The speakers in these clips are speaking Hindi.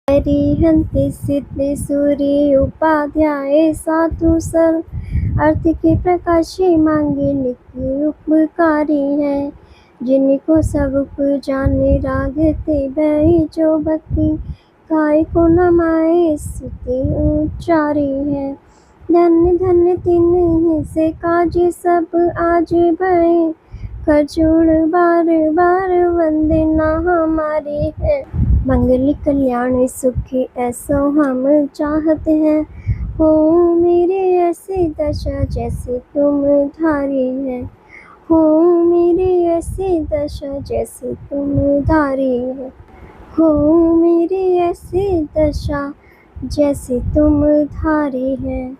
हरिहंत सिद्ध सूर्य उपाध्याय साधु सर अर्थ के प्रकाशी मांगे लिखी उपकारी है। जिनको सब जाने रागते बही जो भक्ति काय को नमाए स्तुति उच्चारी है। धन्य धन्य तिन्ह से काज सब आज भय खजूर बार बार वंदना हमारी है। मंगल कल्याण सुखी ऐसो हम चाहते हैं। हो मेरे ऐसी दशा जैसे तुम धारी है। हो मेरी ऐसी दशा जैसे तुम धारी है। हो मेरी ऐसी दशा जैसे तुम धारी है।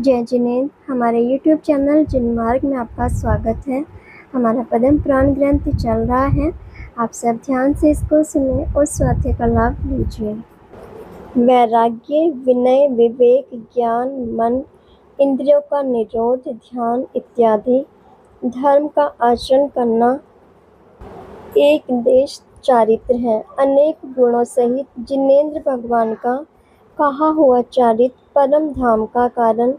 जय जिनेंद्र। हमारे YouTube चैनल जिनमार्ग में आपका स्वागत है। हमारा पद्म पुराण ग्रंथ चल रहा है। आप सब ध्यान से इसको सुने और स्वाध्याय का लाभ लीजिए। वैराग्य, विनय, विवेक, ज्ञान, मन, इंद्रियों का निरोध, ध्यान इत्यादि धर्म का आचरण करना एक देश चारित्र है। अनेक गुणों सहित जिनेंद्र भगवान का कहा हुआ चारित्र परम धाम का कारण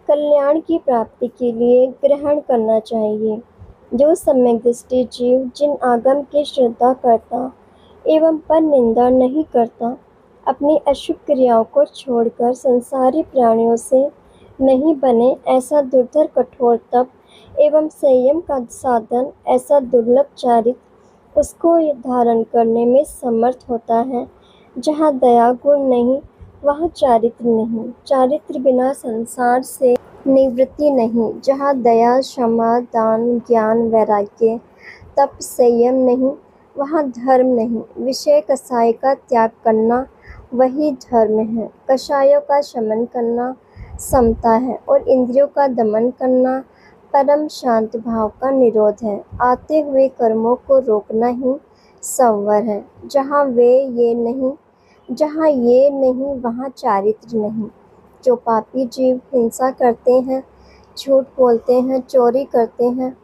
कल्याण की प्राप्ति के लिए ग्रहण करना चाहिए। जो सम्यक दृष्टि जीव जिन आगम की श्रद्धा करता एवं पर निंदा नहीं करता, अपनी अशुभ क्रियाओं को छोड़कर संसारी प्राणियों से नहीं बने, ऐसा दुर्धर कठोर तप एवं संयम का साधन, ऐसा दुर्लभ चारित्र उसको धारण करने में समर्थ होता है। जहाँ दया गुण नहीं वहाँ चारित्र नहीं। चारित्र बिना संसार से निवृत्ति नहीं। जहाँ दया, क्षमा, दान, ज्ञान, वैराग्य, तप, संयम नहीं वहाँ धर्म नहीं। विषय कषाय का त्याग करना वही धर्म है। कषायों का शमन करना समता है और इंद्रियों का दमन करना परम शांत भाव का निरोध है। आते हुए कर्मों को रोकना ही संवर है। जहाँ ये नहीं वहाँ चारित्र नहीं। जो पापी जीव हिंसा करते हैं, झूठ बोलते हैं, चोरी करते हैं,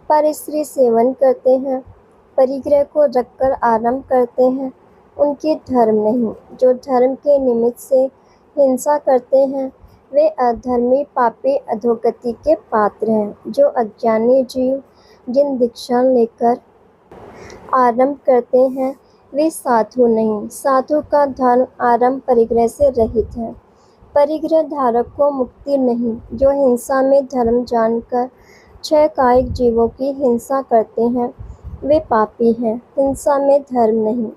परस्त्री सेवन करते हैं, परिग्रह को रखकर आरंभ करते हैं, उनके धर्म नहीं। जो धर्म के निमित्त से हिंसा करते हैं वे अधर्मी, पापी, अधोगति के पात्र हैं। जो अज्ञानी जीव जिन दीक्षा लेकर आरंभ करते हैं वे साधु नहीं। साधु का धर्म आरंभ परिग्रह से रहित है। परिग्रह धारक को मुक्ति नहीं। जो हिंसा में धर्म जानकर छह कायिक जीवों की हिंसा करते हैं वे पापी हैं। हिंसा में धर्म नहीं।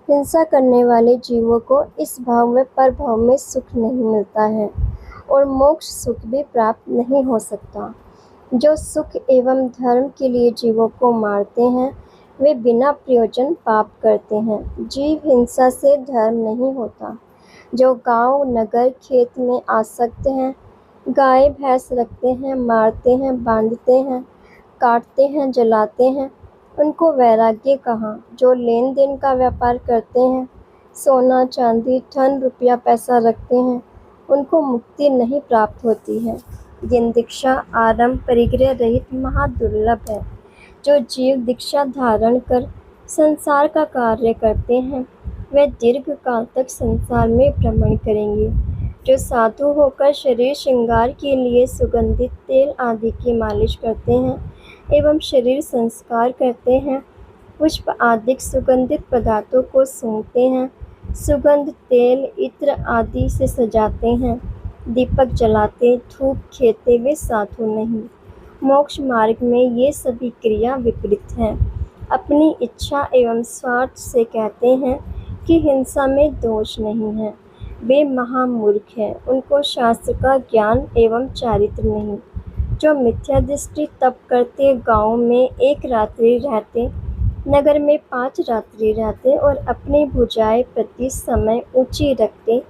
हिंसा करने वाले जीवों को इस भाव में परभाव में सुख नहीं मिलता है और मोक्ष सुख भी प्राप्त नहीं हो सकता। जो सुख एवं धर्म के लिए जीवों को मारते हैं वे बिना प्रयोजन पाप करते हैं। जीव हिंसा से धर्म नहीं होता। जो गांव, नगर, खेत में आसक्त हैं, गाय भैंस रखते हैं, मारते हैं, बांधते हैं, काटते हैं, जलाते हैं, उनको वैराग्य कहाँ। जो लेन देन का व्यापार करते हैं, सोना चांदी, धन रुपया पैसा रखते हैं, उनको मुक्ति नहीं प्राप्त होती है। जिन दीक्षा आरंभ परिग्रह रहित महादुर्लभ है। जो जीव दीक्षा धारण कर संसार का कार्य करते हैं वे दीर्घ काल तक संसार में भ्रमण करेंगे। जो साधु होकर शरीर श्रृंगार के लिए सुगंधित तेल आदि की मालिश करते हैं एवं शरीर संस्कार करते हैं, पुष्प आदि सुगंधित पदार्थों को सूंघते हैं, सुगंध तेल इत्र आदि से सजाते हैं, दीपक जलाते, धूप खेते, वे साधु नहीं। मोक्ष मार्ग में ये सभी क्रिया विपरीत हैं। अपनी इच्छा एवं स्वार्थ से कहते हैं कि हिंसा में दोष नहीं है, वे महामूर्ख हैं। उनको शास्त्र का ज्ञान एवं चारित्र नहीं। जो मिथ्या दृष्टि तप करते, गाँव में एक रात्रि रहते, नगर में 5 रात्रि रहते और अपनी भुजाएं प्रति समय ऊंची रखते,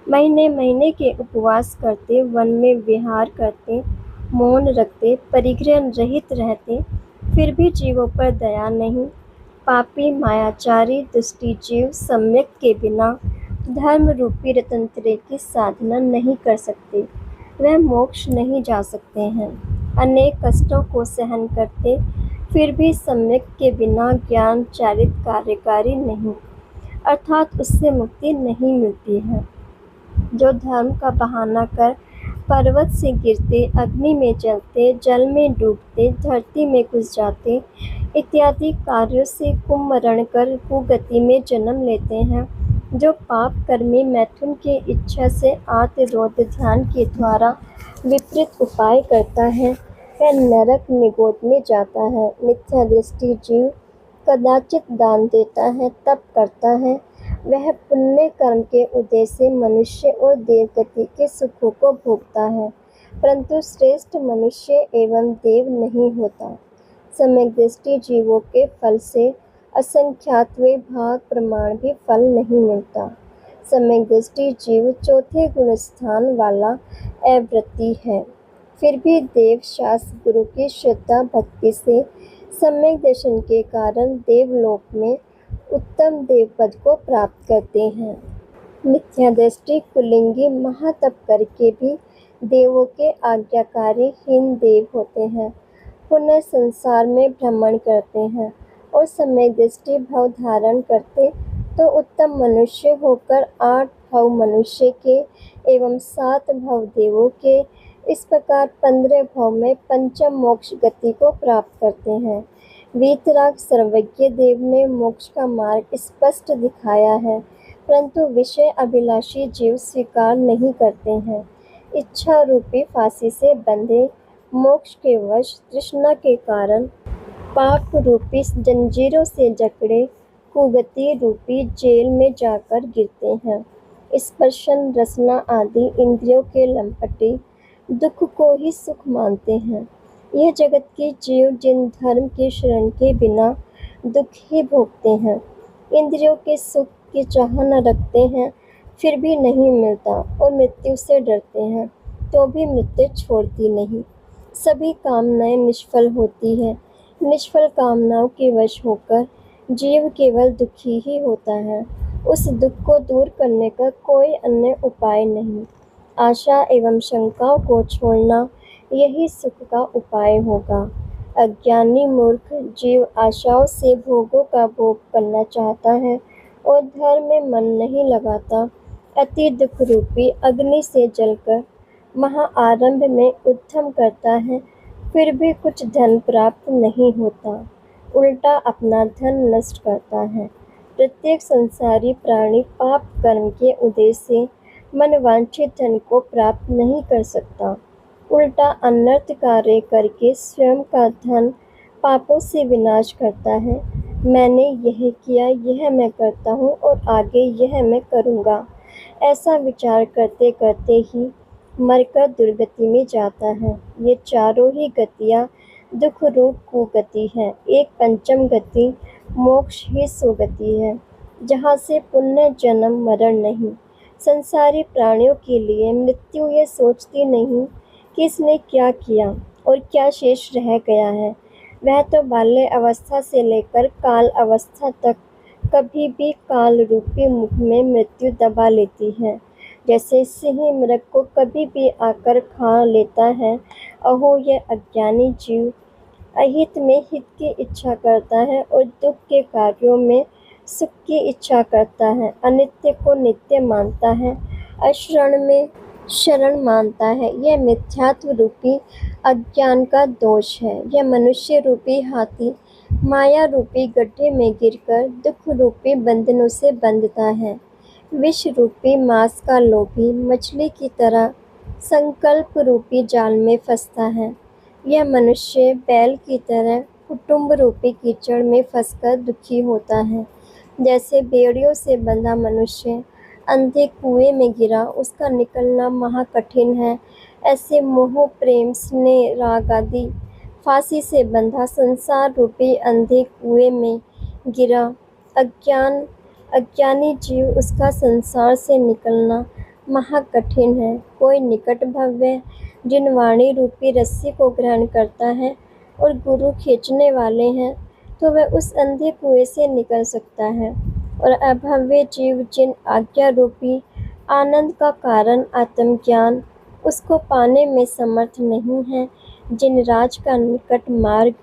महीने महीने के उपवास करते, वन में विहार करते, मौन रखते, परिग्रह रहित रहते, फिर भी जीवों पर दया नहीं। पापी, मायाचारी, दुष्टी जीव सम्यक के बिना धर्म रूपी रतंत्र की साधना नहीं कर सकते। वह मोक्ष नहीं जा सकते हैं। अनेक कष्टों को सहन करते फिर भी सम्यक के बिना ज्ञान चारित्र कार्यकारी नहीं। अर्थात उससे मुक्ति नहीं मिलती है। जो धर्म का बहाना कर पर्वत से गिरते, अग्नि में जलते, जल में डूबते, धरती में घुस जाते इत्यादि कार्यों से कुमरण कर कुगति में जन्म लेते हैं, जो पाप कर्मी मैथुन की इच्छा से आत्मरोध ध्यान के द्वारा विपरीत उपाय करता है, वह नरक निगोद में जाता है। मिथ्या दृष्टि जीव कदाचित दान देता है, तप करता है, वह पुण्य कर्म के उदय से मनुष्य और देवगति के सुखों को भोगता है, परंतु श्रेष्ठ मनुष्य एवं देव नहीं होता। सम्यक दृष्टि जीवों के फल से असंख्यातवें भाग प्रमाण भी फल नहीं मिलता। सम्यक दृष्टि जीव चौथे गुण स्थान वाला अवृत्ति है, फिर भी देव शास्त्र गुरु की श्रद्धा भक्ति से सम्यक दर्शन के कारण देवलोक में उत्तम देवपद को प्राप्त करते हैं। मिथ्या दृष्टि कुलिंगी महातप करके भी देवों के आज्ञाकारी हीन देव होते हैं, पुनः संसार में भ्रमण करते हैं और सम्यक दृष्टि भव धारण करते तो उत्तम मनुष्य होकर 8 भव मनुष्य के एवं 7 भव देवों के, इस प्रकार 15 भव में पंचम मोक्ष गति को प्राप्त करते हैं। वीतराग सर्वज्ञ देव ने मोक्ष का मार्ग स्पष्ट दिखाया है, परंतु विषय अभिलाषी जीव स्वीकार नहीं करते हैं। इच्छा रूपी फांसी से बंधे मोक्ष के वश तृष्णा के कारण पाप रूपी जंजीरों से जकड़े कुगति रूपी जेल में जाकर गिरते हैं। स्पर्शन रसना आदि इंद्रियों के लंपटे दुख को ही सुख मानते हैं। यह जगत के जीव जिन धर्म के शरण के बिना दुख ही भोगते हैं, इंद्रियों के सुख की चाह न रखते हैं, फिर भी नहीं मिलता और मृत्यु से डरते हैं तो भी मृत्यु छोड़ती नहीं। सभी कामनाएं निष्फल होती है, निष्फल कामनाओं के वश होकर जीव केवल दुखी ही होता है। उस दुख को दूर करने का कोई अन्य उपाय नहीं। आशा एवं शंकाओं को छोड़ना यही सुख का उपाय होगा। अज्ञानी मूर्ख जीव आशाओं से भोगों का भोग करना चाहता है और धर्म में मन नहीं लगाता, अति दुख रूपी अग्नि से जलकर महाआरंभ में उद्यम करता है, फिर भी कुछ धन प्राप्त नहीं होता, उल्टा अपना धन नष्ट करता है। प्रत्येक संसारी प्राणी पाप कर्म के उदय से मनवांछित धन को प्राप्त नहीं कर सकता, उल्टा अनर्थ कार्य करके स्वयं का धन पापों से विनाश करता है। मैंने यह किया, यह मैं करता हूँ और आगे यह मैं करूँगा, ऐसा विचार करते करते ही मरकर दुर्गति में जाता है। ये चारों ही गतियाँ दुख रूप कुगति है। एक पंचम गति मोक्ष ही सुगति है, जहाँ से पुण्य जन्म मरण नहीं। संसारी प्राणियों के लिए मृत्यु ये सोचती नहीं कि इसने क्या किया और क्या शेष रह गया है। वह तो बाल्य अवस्था से लेकर काल अवस्था तक कभी भी काल रूपी मुख में मृत्यु दबा लेती है, जैसे सिंह मृग को कभी भी आकर खा लेता है। अहो यह अज्ञानी जीव अहित में हित की इच्छा करता है और दुख के कार्यों में सुख की इच्छा करता है, अनित्य को नित्य मानता है, अशरण में शरण मानता है। यह मिथ्यात्व रूपी अज्ञान का दोष है। यह मनुष्य रूपी हाथी माया रूपी गड्ढे में गिरकर दुख रूपी बंधनों से बंधता है। विष रूपी मांस का लोभी मछली की तरह संकल्प रूपी जाल में फंसता है। यह मनुष्य बैल की तरह कुटुंब रूपी कीचड़ में फंसकर दुखी होता है। जैसे बेड़ियों से बंधा मनुष्य अंधे कुएं में गिरा, उसका निकलना महाकठिन है, ऐसे मोह प्रेम स्नेह राग आदि फांसी से बंधा संसार रूपी अंधे कुएं में गिरा अज्ञानी जीव, उसका संसार से निकलना महाकठिन है। कोई निकट भव्य जिनवाणी रूपी रस्सी को ग्रहण करता है और गुरु खींचने वाले हैं तो वह उस अंधे कुएं से निकल सकता है। और अभव्य जीव जिन आज्ञा रूपी आनंद का कारण आत्मज्ञान उसको पाने में समर्थ नहीं है, जिन राज का निकट मार्ग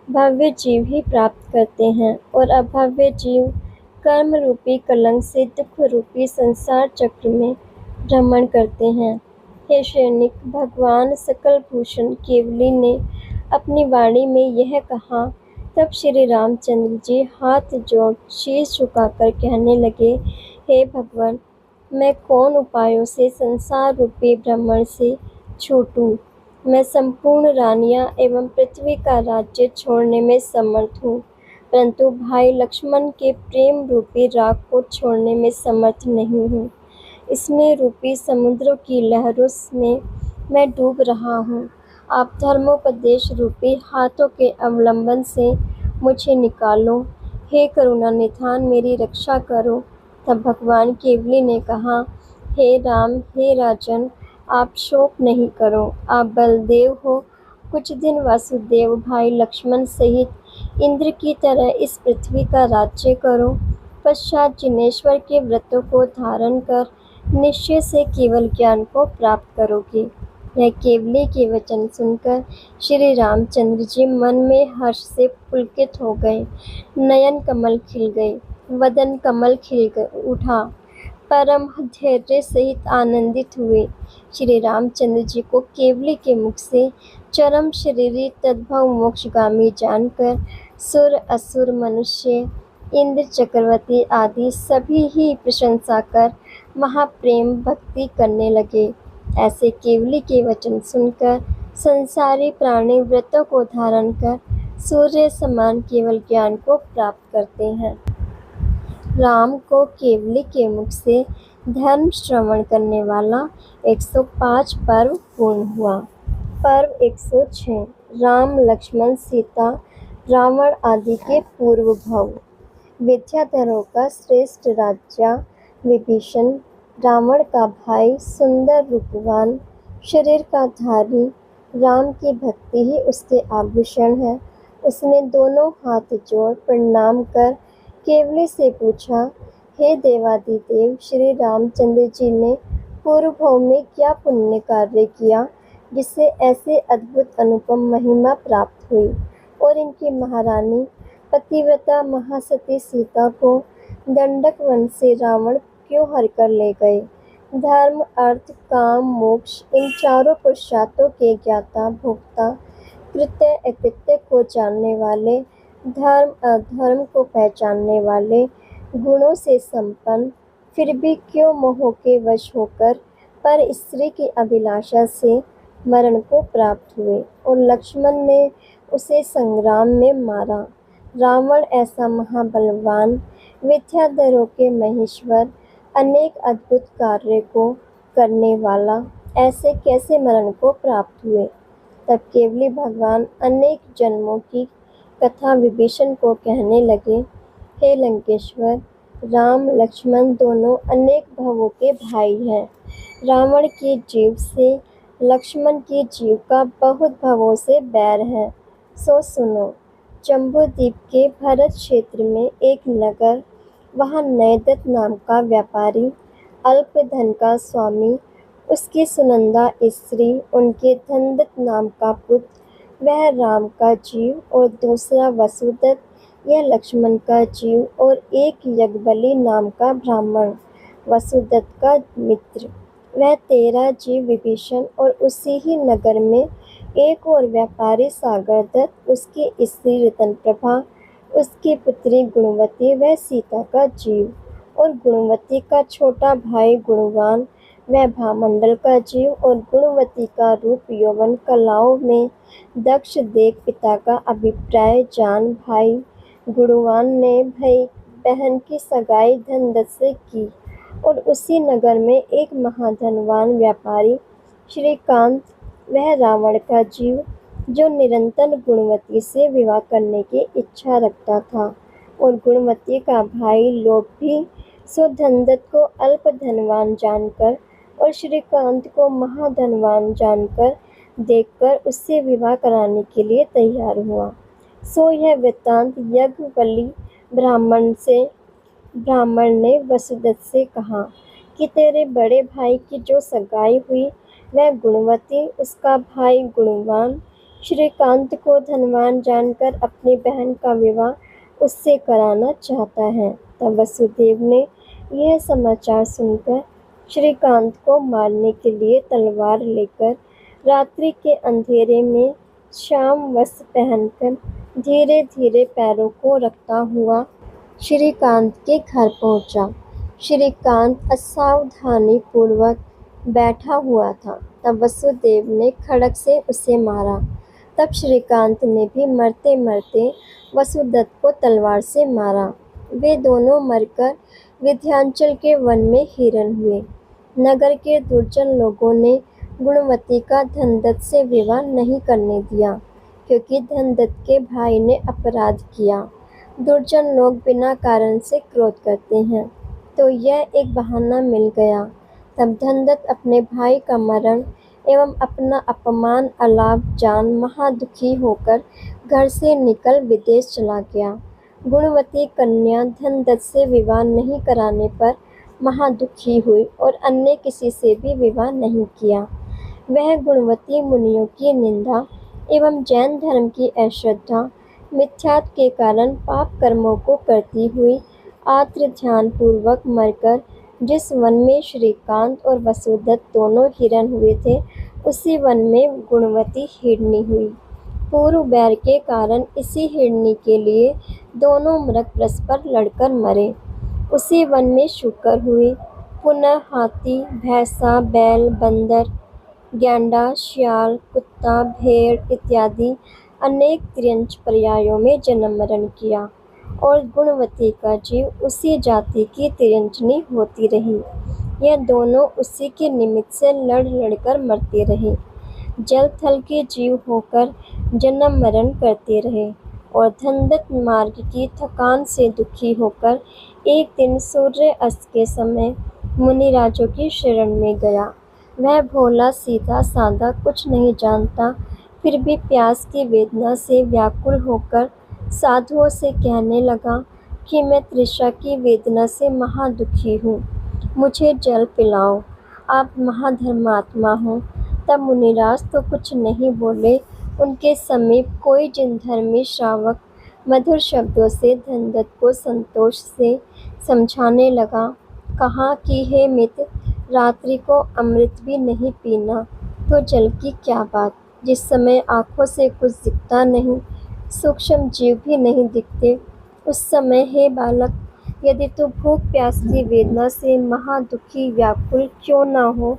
भव्य जीव ही प्राप्त करते हैं और अभव्य जीव कर्म रूपी कलंक से दुख रूपी संसार चक्र में भ्रमण करते हैं। हे सैनिक, भगवान सकल भूषण केवली ने अपनी वाणी में यह कहा। तब श्री रामचंद्र जी हाथ जोड़ शीश झुकाकर कहने लगे, हे भगवान, मैं कौन उपायों से संसार रूपी भ्रमण से छूटूं? मैं संपूर्ण रानियां एवं पृथ्वी का राज्य छोड़ने में समर्थ हूँ, परंतु भाई लक्ष्मण के प्रेम रूपी राग को छोड़ने में समर्थ नहीं हूँ। स्नेह रूपी समुद्रों की लहरों में मैं डूब रहा हूँ। आप धर्मोपदेश रूपी हाथों के अवलंबन से मुझे निकालो। हे करुणा निधान, मेरी रक्षा करो। तब भगवान केवली ने कहा, हे राम, हे राजन, आप शोक नहीं करो। आप बलदेव हो। कुछ दिन वासुदेव भाई लक्ष्मण सहित इंद्र की तरह इस पृथ्वी का राज्य करो। पश्चात जिनेश्वर के व्रतों को धारण कर निश्चय से केवल ज्ञान को प्राप्त करोगे। यह केवली के वचन सुनकर श्री रामचंद्र जी मन में हर्ष से पुलकित हो गए। नयन कमल खिल गए, वदन कमल खिल उठा, परम धैर्य सहित आनंदित हुए। श्री रामचंद्र जी को केवली के मुख से चरम शरीरी तद्भव मोक्षगामी जानकर सुर असुर मनुष्य इंद्र चक्रवर्ती आदि सभी ही प्रशंसा कर महाप्रेम भक्ति करने लगे। ऐसे केवली के वचन सुनकर संसारी प्राणी व्रतों को धारण कर सूर्य समान केवल ज्ञान को प्राप्त करते हैं। राम को केवली के मुख से धर्म श्रवण करने वाला 105 पर्व पूर्ण हुआ। पर्व 106 राम लक्ष्मण सीता रावण आदि के पूर्व भव। विद्याधरों का श्रेष्ठ राजा विभीषण, रावण का भाई, सुंदर रूपवान, शरीर का धारी, राम की भक्ति ही उसके आभूषण है। उसने दोनों हाथ जोड़ प्रणाम कर केवली से पूछा, हे देवादिदेव, श्री रामचंद्र जी ने पूर्व भव में क्या पुण्य कार्य किया जिससे ऐसे अद्भुत अनुपम महिमा प्राप्त हुई, और इनकी महारानी पतिव्रता महासती सीता को दंडक वन से रावण क्यों हर कर ले गए? धर्म, अर्थ, काम, मोक्ष इन चारों पुरुषार्थों के ज्ञाता भोक्ता, कृत्य अकृत्य को जानने वाले, धर्म अधर्म को पहचानने वाले, गुणों से संपन्न, फिर भी क्यों मोह के वश होकर पर स्त्री की अभिलाषा से मरण को प्राप्त हुए, और लक्ष्मण ने उसे संग्राम में मारा। रावण ऐसा महाबलवान, विद्याधरों के महेश्वर, अनेक अद्भुत कार्य को करने वाला, ऐसे कैसे मरण को प्राप्त हुए? तब केवली भगवान अनेक जन्मों की कथा विभीषण को कहने लगे, हे लंकेश्वर, राम लक्ष्मण दोनों अनेक भवों के भाई हैं। रावण के जीव से लक्ष्मण के जीव का बहुत भवों से बैर है। सो सुनो। जम्बूद्वीप के भरत क्षेत्र में एक नगर, वहाँ नयदत्त नाम का व्यापारी, अल्प धन का स्वामी, उसकी सुनंदा स्त्री, उनके धनदत्त नाम का पुत्र, वह राम का जीव, और दूसरा वसुदत्त, यह लक्ष्मण का जीव, और एक यज्ञबलि नाम का ब्राह्मण, वसुदत्त का मित्र, वह 13 जीव विभीषण, और उसी ही नगर में एक और व्यापारी सागरदत्त, उसकी स्त्री रतनप्रभा, उसकी पुत्री गुणवती, वह सीता का जीव, और गुणवती का छोटा भाई गुणवान, वह भामंडल का जीव, और गुणवती का रूप यौवन कलाओं में दक्ष देख पिता का अभिप्राय जान भाई गुणवान ने भाई बहन की सगाई धनदत्त से की, और उसी नगर में एक महाधनवान व्यापारी श्रीकांत, वह रावण का जीव, जो निरंतर गुणवती से विवाह करने की इच्छा रखता था, और गुणवती का भाई लोभ भी सो धनदत्त को अल्प धनवान जानकर और श्रीकांत को महाधनवान जानकर देखकर उससे विवाह कराने के लिए तैयार हुआ। सो यह वृत्तांत यज्ञवल्ली ब्राह्मण ने वसुदत्त से कहा कि तेरे बड़े भाई की जो सगाई हुई वह गुणवती, उसका भाई गुणवान, श्रीकांत को धनवान जानकर अपनी बहन का विवाह उससे कराना चाहता है। तब वसुदेव ने यह समाचार सुनकर श्रीकांत को मारने के लिए तलवार लेकर रात्रि के अंधेरे में श्याम वस्त्र पहनकर धीरे धीरे पैरों को रखता हुआ श्रीकांत के घर पहुंचा। श्रीकांत असावधानी पूर्वक बैठा हुआ था। तब वसुदेव ने खड्ग से उसे मारा। तब श्रीकांत ने भी मरते मरते वसुदत्त को तलवार से मारा। वे दोनों मरकर विंध्याचल के वन में हिरण हुए। नगर के दुर्जन लोगों ने गुणवती का धनदत्त से विवाह नहीं करने दिया, क्योंकि धनदत्त के भाई ने अपराध किया। दुर्जन लोग बिना कारण से क्रोध करते हैं, तो यह एक बहाना मिल गया। तब धनदत्त अपने भाई का मरण एवं अपना अपमान अलाप जान महादुखी होकर घर से निकल विदेश चला गया। गुणवती कन्या धनदत्त से विवाह नहीं कराने पर महादुखी हुई और अन्य किसी से भी विवाह नहीं किया। वह गुणवती मुनियों की निंदा एवं जैन धर्म की अश्रद्धा मिथ्यात्व के कारण पाप कर्मों को करती हुई आत्र ध्यान पूर्वक मरकर जिस वन में श्रीकांत और वसुदत्त दोनों हिरण हुए थे, उसी वन में गुणवती हिरणी हुई। पूर्व बैर के कारण इसी हिरणी के लिए दोनों मृग परस्पर लड़कर मरे। उसी वन में शूकर हुई। पुनः हाथी, भैंसा, बैल, बंदर, गैंडा, शियाल, कुत्ता, भेड़ इत्यादि अनेक त्रियंच पर्यायों में जन्म मरण किया और गुणवती का जीव उसी जाति की तिरंजनी होती रही। यह दोनों उसी के निमित्त से लड़ लड़कर मरते रहे, जल थल के जीव होकर जन्म मरण करते रहे। और धनदत्त मार्ग की थकान से दुखी होकर एक दिन सूर्य अस्त के समय मुनिराजों की शरण में गया। वह भोला सीधा साधा कुछ नहीं जानता, फिर भी प्यास की वेदना से व्याकुल होकर साधुओं से कहने लगा कि मैं तृषा की वेदना से महादुखी हूँ, मुझे जल पिलाओ, आप महाधर्मात्मा हो। तब मुनिराज तो कुछ नहीं बोले। उनके समीप कोई जिनधर्मी श्रावक मधुर शब्दों से धनदत्त को संतोष से समझाने लगा। कहा कि हे मित्र, रात्रि को अमृत भी नहीं पीना तो जल की क्या बात। जिस समय आँखों से कुछ दिखता नहीं, सूक्ष्म जीव भी नहीं दिखते, उस समय हे बालक, यदि तू भूख प्यास की वेदना से महादुखी व्याकुल क्यों न हो,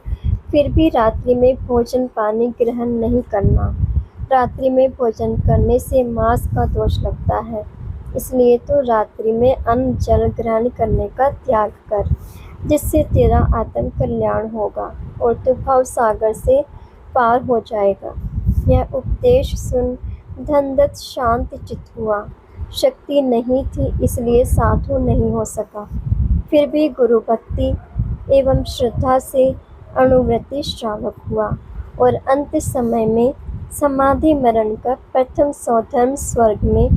फिर भी रात्रि में भोजन पानी ग्रहण नहीं करना। रात्रि में भोजन करने से मांस का दोष लगता है, इसलिए तो रात्रि में अन्न जल ग्रहण करने का त्याग कर, जिससे तेरा आत्म कल्याण होगा और तू भव सागर से पार हो जाएगा। यह उपदेश सुन धनदत्त शांत चित्त हुआ। शक्ति नहीं थी, इसलिए साधु नहीं हो सका, फिर भी गुरु भक्ति एवं श्रद्धा से अनुव्रति श्रावक हुआ और अंत समय में समाधि मरण कर प्रथम सौधर्म स्वर्ग में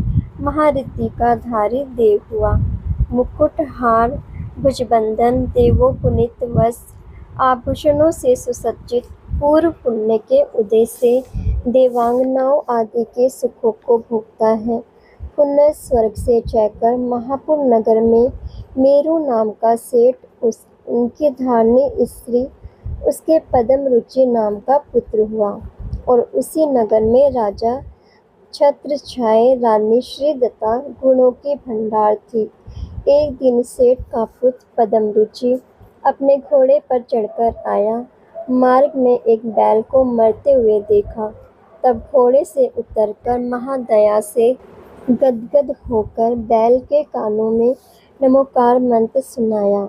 महारिद्धि का धारी देव हुआ। मुकुट, हार, भुजबंधन, देवों पुनीत वस्त्र, आभूषणों से सुसज्जित, पूर्व पुण्य के उदय से देवांगनाओं आदि के सुखों को भोगता है। पुनः स्वर्ग से जाकर महापुर नगर में मेरू नाम का सेठ उनकी धारणी स्त्री उसके पदम रुचि नाम का पुत्र हुआ और उसी नगर में राजा छत्रछाया रानी श्रीदत्ता गुणों की भंडार थी। एक दिन सेठ का पुत्र पदम रुचि अपने घोड़े पर चढ़कर आया। मार्ग में एक बैल को मरते हुए देखा, तब घोड़े से उतरकर महादया से गदगद होकर बैल के कानों में नमोकार मंत्र सुनाया।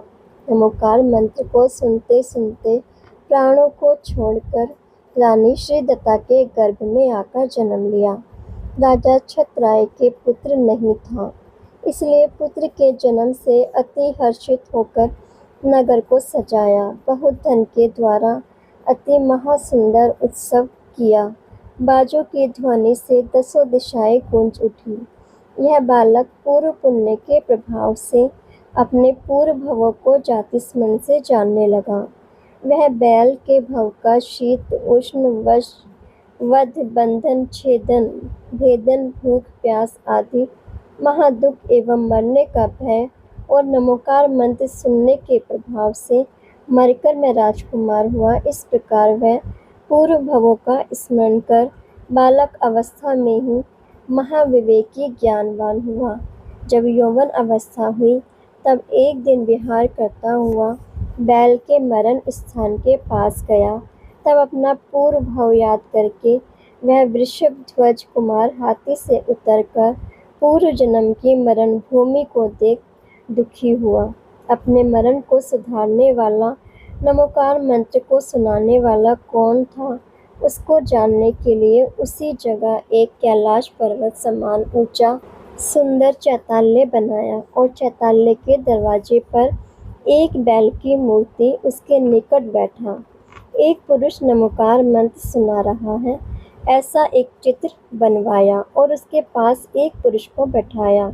नमोकार मंत्र को सुनते सुनते प्राणों को छोड़कर रानी श्रीदत्ता के गर्भ में आकर जन्म लिया। राजा छत्रराय के पुत्र नहीं था, इसलिए पुत्र के जन्म से अति हर्षित होकर नगर को सजाया। बहुत धन के द्वारा अति महासुंदर उत्सव किया। बाजों की ध्वनि से दसों दिशाएं गूंज उठी। यह बालक पूर्व पुण्य के प्रभाव से अपने पूर्व भवों को जाति स्मरण से जानने लगा। वह बैल के भव का शीत उष्ण वश वध बंधन छेदन भेदन भूख प्यास आदि महादुख एवं मरने का भय और नमोकार मंत्र सुनने के प्रभाव से मरकर मैं राजकुमार हुआ। इस प्रकार वह पूर्व भवों का स्मरण कर बालक अवस्था में ही महाविवेकी ज्ञानवान हुआ। जब यौवन अवस्था हुई तब एक दिन विहार करता हुआ बैल के मरण स्थान के पास गया। तब अपना पूर्व भाव याद करके वह वृषभध्वज कुमार हाथी से उतरकर पूर्व जन्म की मरण भूमि को देख दुखी हुआ। अपने मरण को सुधारने वाला, नमोकार मंत्र को सुनाने वाला कौन था, उसको जानने के लिए उसी जगह एक कैलाश पर्वत समान ऊंचा सुंदर चैताल्य बनाया और चैताल्य के दरवाजे पर एक बैल की मूर्ति उसके निकट बैठा। एक पुरुष नमोकार मंत्र सुना रहा है ऐसा एक चित्र बनवाया और उसके पास एक पुरुष को बैठाया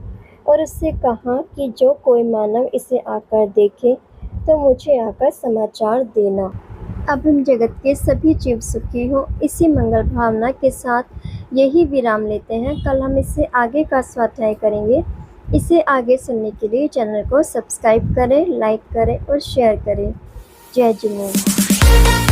और उससे कहा कि जो कोई मानव इसे आकर देखे तो मुझे आकर समाचार देना। अब हम जगत के सभी जीव सुखी हो, इसी मंगल भावना के साथ यही विराम लेते हैं। कल हम इससे आगे का स्वाध्याय करेंगे। इसे आगे सुनने के लिए चैनल को सब्सक्राइब करें, लाइक करें और शेयर करें। जय जिनेन्द्र।